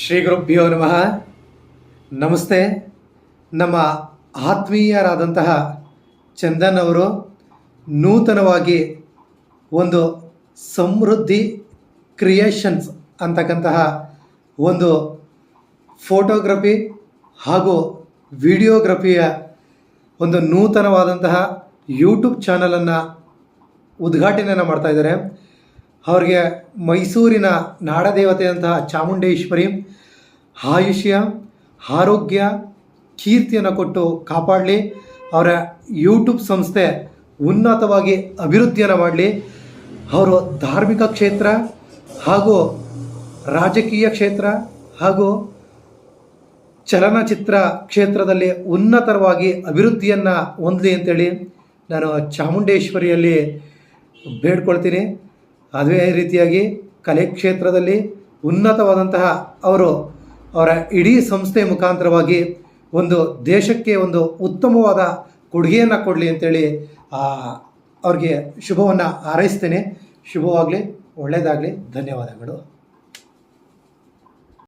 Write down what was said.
ಶ್ರೀ ಗುರುಭ್ಯೋ ನಮಃ. ನಮಸ್ತೆ. ನಮ್ಮ ಆತ್ಮೀಯರಾದಂತಹ ಚಂದನ್ ಅವರು ನೂತನವಾಗಿ ಒಂದು ಸಮೃದ್ಧಿ ಕ್ರಿಯೇಷನ್ಸ್ ಅಂತಕ್ಕಂತಹ ಒಂದು ಫೋಟೋಗ್ರಫಿ ಹಾಗೂ ವಿಡಿಯೋಗ್ರಫಿಯ ಒಂದು ನೂತನವಾದಂತಹ ಯೂಟ್ಯೂಬ್ ಚಾನಲನ್ನು ಉದ್ಘಾಟನೆಯನ್ನು ಮಾಡ್ತಾ ಇದ್ದಾರೆ. ಅವರಿಗೆ ಮೈಸೂರಿನ ನಾಡದೇವತೆಯಂತಹ ಚಾಮುಂಡೇಶ್ವರಿ ಆಯುಷ್ಯ ಆರೋಗ್ಯ ಕೀರ್ತಿಯನ್ನು ಕೊಟ್ಟು ಕಾಪಾಡಲಿ. ಅವರ ಯೂಟ್ಯೂಬ್ ಸಂಸ್ಥೆ ಉನ್ನತವಾಗಿ ಅಭಿವೃದ್ಧಿಯನ್ನು ಮಾಡಲಿ. ಅವರು ಧಾರ್ಮಿಕ ಕ್ಷೇತ್ರ ಹಾಗೂ ರಾಜಕೀಯ ಕ್ಷೇತ್ರ ಹಾಗೂ ಚಲನಚಿತ್ರ ಕ್ಷೇತ್ರದಲ್ಲಿ ಉನ್ನತವಾಗಿ ಅಭಿವೃದ್ಧಿಯನ್ನು ಹೊಂದಲಿ ಅಂತೇಳಿ ನಾನು ಚಾಮುಂಡೇಶ್ವರಿಯಲ್ಲಿ ಬೇಡ್ಕೊಳ್ತೀನಿ. ಅದೇ ರೀತಿಯಾಗಿ ಕಲೆ ಕ್ಷೇತ್ರದಲ್ಲಿ ಉನ್ನತವಾದಂತಹ ಅವರ ಇಡೀ ಸಂಸ್ಥೆ ಮುಖಾಂತರವಾಗಿ ಒಂದು ದೇಶಕ್ಕೆ ಒಂದು ಉತ್ತಮವಾದ ಕೊಡುಗೆಯನ್ನು ಕೊಡಲಿ ಅಂತೇಳಿ ಅವ್ರಿಗೆ ಶುಭವನ್ನು ಹಾರೈಸ್ತೇನೆ. ಶುಭವಾಗಲಿ, ಒಳ್ಳೆಯದಾಗಲಿ. ಧನ್ಯವಾದಗಳು.